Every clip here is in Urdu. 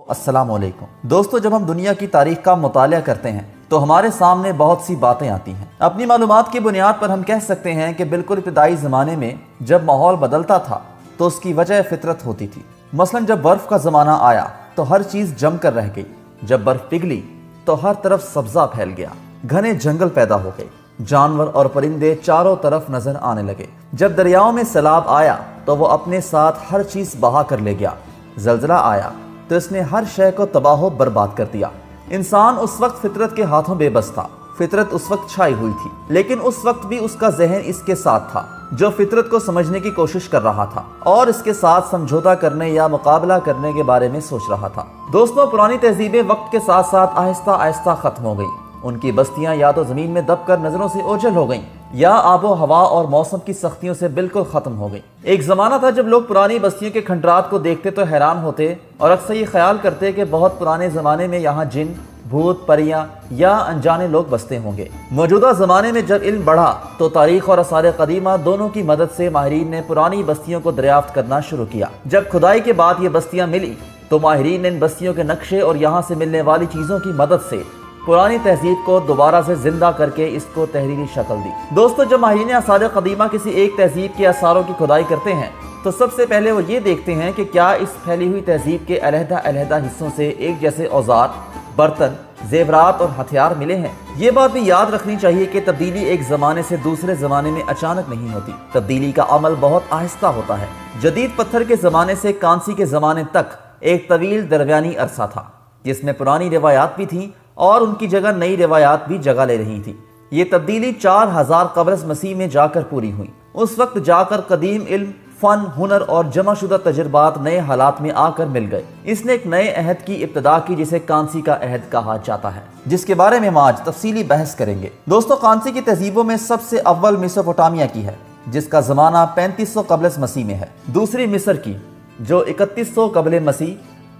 السلام علیکم دوستو، جب ہم دنیا کی تاریخ کا مطالعہ کرتے ہیں تو ہمارے سامنے بہت سی باتیں آتی ہیں۔ اپنی معلومات کی بنیاد پر ہم کہہ سکتے ہیں کہ بالکل ابتدائی زمانے میں جب ماحول بدلتا تھا تو اس کی وجہ فطرت ہوتی تھی۔ مثلا جب برف کا زمانہ آیا تو ہر چیز جم کر رہ گئی، جب برف پگھلی تو ہر طرف سبزہ پھیل گیا، گھنے جنگل پیدا ہو گئے، جانور اور پرندے چاروں طرف نظر آنے لگے۔ جب دریاؤں میں سیلاب آیا تو وہ اپنے ساتھ ہر چیز بہا کر لے گیا۔ زلزلہ آیا تو اس نے ہر شے کو تباہ و برباد کر دیا۔ انسان اس وقت فطرت کے ہاتھوں بے بس تھا، فطرت اس وقت چھائی ہوئی تھی، لیکن اس وقت بھی اس کا ذہن اس کے ساتھ تھا جو فطرت کو سمجھنے کی کوشش کر رہا تھا اور اس کے ساتھ سمجھوتا کرنے یا مقابلہ کرنے کے بارے میں سوچ رہا تھا۔ دوستوں، پرانی تہذیبیں وقت کے ساتھ ساتھ آہستہ آہستہ ختم ہو گئیں۔ ان کی بستیاں یا تو زمین میں دب کر نظروں سے اوجھل ہو گئیں یا آب و ہوا اور موسم کی سختیوں سے بالکل ختم ہو گئیں۔ ایک زمانہ تھا جب لوگ پرانی بستیوں کے کھنڈرات کو دیکھتے تو حیران ہوتے اور اکثر یہ خیال کرتے کہ بہت پرانے زمانے میں یہاں جن، بھوت، پریاں یا انجانے لوگ بستے ہوں گے۔ موجودہ زمانے میں جب علم بڑھا تو تاریخ اور آثار قدیمہ دونوں کی مدد سے ماہرین نے پرانی بستیوں کو دریافت کرنا شروع کیا۔ جب کھدائی کے بعد یہ بستیاں ملی تو ماہرین نے ان بستیوں کے نقشے اور یہاں سے ملنے والی چیزوں کی مدد سے پرانی تہذیب کو دوبارہ سے زندہ کر کے اس کو تحریری شکل دی۔ دوستو، جب ماہرین آثار قدیمہ کسی ایک تہذیب کے آثاروں کی کھدائی کرتے ہیں تو سب سے پہلے وہ یہ دیکھتے ہیں کہ کیا اس پھیلی ہوئی تہذیب کے علیحدہ علیحدہ حصوں سے ایک جیسے اوزار، برتن، زیورات اور ہتھیار ملے ہیں۔ یہ بات بھی یاد رکھنی چاہیے کہ تبدیلی ایک زمانے سے دوسرے زمانے میں اچانک نہیں ہوتی۔ تبدیلی کا عمل بہت آہستہ ہوتا ہے۔ جدید پتھر کے زمانے سے کانسی کے زمانے تک ایک طویل درمیانی عرصہ تھا جس میں پرانی روایات بھی تھیں اور ان کی جگہ نئی روایات بھی جگہ لے رہی تھی۔ یہ تبدیلی 4000 قبل از مسیح میں جا کر پوری ہوئی۔ اس وقت جا کر قدیم علم، فن، ہنر اور جمع شدہ تجربات نئے حالات میں آ کر مل گئے۔ اس نے ایک نئے عہد کی ابتدا کی جسے کانسی کا عہد کہا جاتا ہے، جس کے بارے میں ہم آج تفصیلی بحث کریں گے۔ دوستو، کانسی کی تہذیبوں میں سب سے اول میسوپوٹامیا کی ہے جس کا زمانہ 3500 قبل از مسیح میں ہے، دوسری مصر کی جو 3100 قبل مسیح،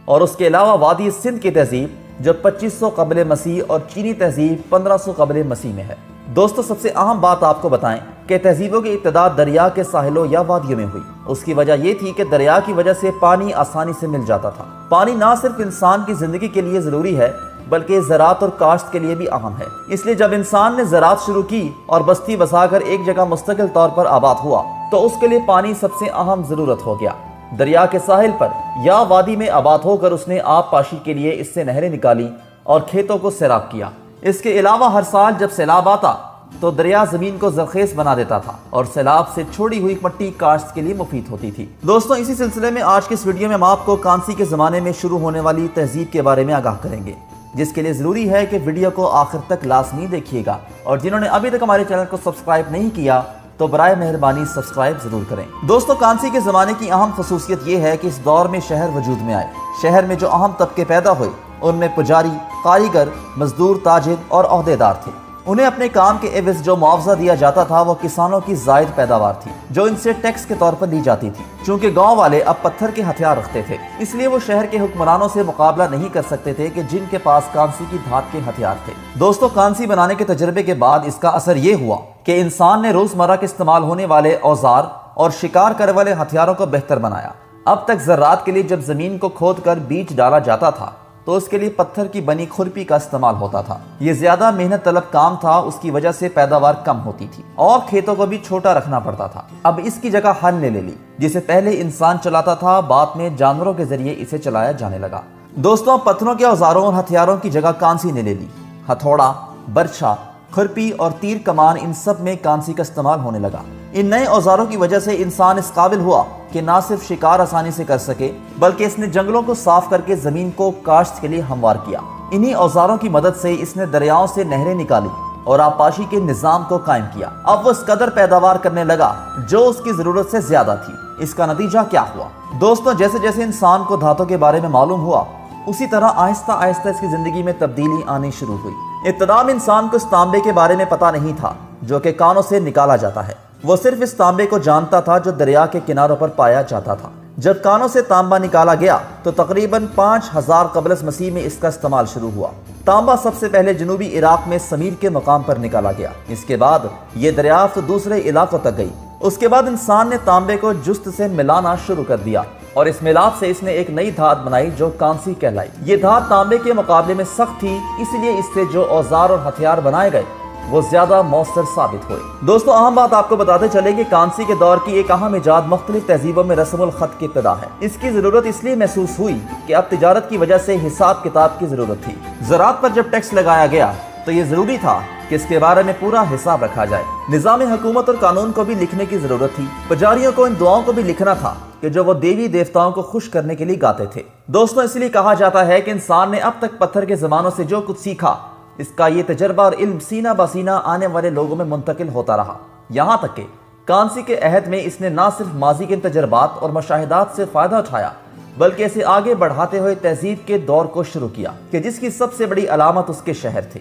اور اس کے علاوہ وادی سندھ کی تہذیب جو 2500 قبل مسیح اور چینی تہذیب 1500 قبل مسیح میں ہے۔ دوستو، سب سے اہم بات آپ کو بتائیں کہ تہذیبوں کی ابتدا دریا کے ساحلوں یا وادیوں میں ہوئی۔ اس کی وجہ یہ تھی کہ دریا کی وجہ سے پانی آسانی سے مل جاتا تھا۔ پانی نہ صرف انسان کی زندگی کے لیے ضروری ہے بلکہ زراعت اور کاشت کے لیے بھی اہم ہے۔ اس لیے جب انسان نے زراعت شروع کی اور بستی بسا کر ایک جگہ مستقل طور پر آباد ہوا تو اس کے لیے پانی سب سے اہم ضرورت ہو گیا۔ دریا کے ساحل پر یا وادی میں آباد ہو کر اس نے آب پاشی کے لیے اس سے نہریں نکالی اور کھیتوں کو سیراب کیا۔ اس کے علاوہ ہر سال جب سیلاب آتا تو دریا زمین کو زرخیز بنا دیتا تھا اور سیلاب سے چھوڑی ہوئی مٹی کاشت کے لیے مفید ہوتی تھی۔ دوستوں، اسی سلسلے میں آج کے اس ویڈیو میں ہم آپ کو کانسی کے زمانے میں شروع ہونے والی تہذیب کے بارے میں آگاہ کریں گے، جس کے لیے ضروری ہے کہ ویڈیو کو آخر تک لازمی دیکھیے گا، اور جنہوں نے ابھی تک ہمارے چینل کو سبسکرائب نہیں کیا تو برائے مہربانی سبسکرائب ضرور کریں۔ دوستو، کانسی کے زمانے کی اہم خصوصیت یہ ہے کہ اس دور میں شہر وجود میں آئے۔ شہر میں جو اہم طبقے پیدا ہوئے ان میں پجاری، کاریگر، مزدور، تاجر اور عہدیدار تھے۔ انہیں اپنے کام کے عوض جو معاوضہ دیا جاتا تھا وہ کسانوں کی زائد پیداوار تھی جو ان سے ٹیکس کے طور پر لی جاتی تھی۔ چونکہ گاؤں والے اب پتھر کے ہتھیار رکھتے تھے، اس لیے وہ شہر کے حکمرانوں سے مقابلہ نہیں کر سکتے تھے کہ جن کے پاس کانسی کی دھات کے ہتھیار تھے۔ دوستو، کانسی بنانے کے تجربے کے بعد اس کا اثر یہ ہوا کہ انسان نے روزمرہ کے استعمال ہونے والے اوزار اور شکار کرنے والے ہتھیاروں کو بہتر بنایا۔ اب تک زراعت کے لیے جب زمین کو کھود کر بیج ڈالا جاتا تھا تو اس کے لیے پتھر کی بنی کھرپی کا استعمال ہوتا تھا۔ یہ زیادہ محنت طلب کام تھا، اس کی وجہ سے پیداوار کم ہوتی تھی اور کھیتوں کو بھی چھوٹا رکھنا پڑتا تھا۔ اب اس کی جگہ ہل نے لے لی، جسے پہلے انسان چلاتا تھا، بعد میں جانوروں کے ذریعے اسے چلایا جانے لگا۔ دوستوں، پتھروں کے اوزاروں اور ہتھیاروں کی جگہ کانسی نے لے لی۔ ہتھوڑا، برچھا، کھرپی اور تیر کمان، ان سب میں کانسی کا استعمال ہونے لگا۔ ان نئے اوزاروں کی وجہ سے انسان اس قابل ہوا کہ نہ صرف شکار آسانی سے کر سکے بلکہ اس نے جنگلوں کو صاف کر کے زمین کو کاشت کے لیے ہموار کیا۔ انہی اوزاروں کی مدد سے اس نے دریاؤں سے نہریں نکالی اور آبپاشی کے نظام کو قائم کیا۔ اب وہ اس قدر پیداوار کرنے لگا جو اس کی ضرورت سے زیادہ تھی۔ اس کا نتیجہ کیا ہوا؟ دوستوں، جیسے جیسے انسان کو دھاتوں کے بارے میں معلوم ہوا اسی طرح آہستہ آہستہ اس کی زندگی میں تبدیلی آنی شروع ہوئی۔ ابتدا میں انسان کو اس تانبے کے بارے میں پتہ نہیں تھا جو کہ کانوں سے نکالا جاتا ہے۔ وہ صرف اس تانبے کو جانتا تھا جو دریا کے کناروں پر پایا جاتا تھا۔ جب کانوں سے تانبا نکالا گیا تو تقریباً 5000 قبل از مسیح میں اس کا استعمال شروع ہوا۔ تانبا سب سے پہلے جنوبی عراق میں سمیر کے مقام پر نکالا گیا۔ اس کے بعد یہ دریافت دوسرے علاقوں تک گئی۔ اس کے بعد انسان نے تانبے کو جست سے ملانا شروع کر دیا اور اس میلاد سے اس نے ایک نئی دھات بنائی جو کانسی کہلائی۔ یہ دھات تانبے کے مقابلے میں سخت تھی، اس لیے اس سے جو اوزار اور ہتھیار بنائے گئے وہ زیادہ مؤثر ثابت ہوئے۔ دوستو اہم بات آپ کو بتاتے چلیں کہ کانسی کے دور کی ایک اہم ایجاد مختلف تہذیبوں میں رسم الخط کی ابتدا ہے۔ اس کی ضرورت اس لیے محسوس ہوئی کہ اب تجارت کی وجہ سے حساب کتاب کی ضرورت تھی۔ زراعت پر جب ٹیکس لگایا گیا تو یہ ضروری تھا کہ اس کے بارے میں پورا حساب رکھا جائے۔ نظام حکومت اور قانون کو بھی لکھنے کی ضرورت تھی۔ پجاریوں کو ان دعاؤں کو بھی لکھنا تھا کہ جو وہ دیوی دیوتاؤں کو خوش کرنے کے لیے گاتے تھے۔ دوستوں اس لیے کہا جاتا ہے کہ انسان نے اب تک پتھر کے زمانوں سے جو کچھ سیکھا، اس کا یہ تجربہ اور علم سینہ بسینہ آنے والے لوگوں میں منتقل ہوتا رہا، یہاں تک کہ کانسی کے عہد میں اس نے نہ صرف ماضی کے تجربات اور مشاہدات سے فائدہ اٹھایا بلکہ اسے آگے بڑھاتے ہوئے تہذیب کے دور کو شروع کیا کہ جس کی سب سے بڑی علامت اس کے شہر تھے۔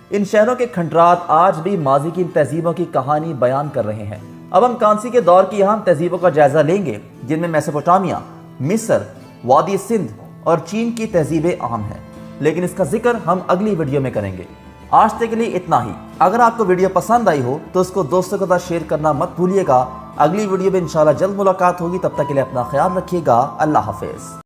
ان شہروں کے کھنڈرات آج بھی ماضی کی ان تہذیبوں کی کہانی بیان کر رہے ہیں۔ اب ہم کانسی کے دور کی اہم تہذیبوں کا جائزہ لیں گے جن میں میسوپوٹامیہ، مصر، وادی سندھ اور چین کی تہذیبیں اہم ہیں، لیکن اس کا ذکر ہم اگلی ویڈیو میں کریں گے۔ آج تک کے لیے اتنا ہی۔ اگر آپ کو ویڈیو پسند آئی ہو تو اس کو دوستوں کے ساتھ شیئر کرنا مت بھولیے گا۔ اگلی ویڈیو میں انشاءاللہ جلد ملاقات ہوگی، تب تک کے لیے اپنا خیال رکھیے گا۔ اللہ حافظ۔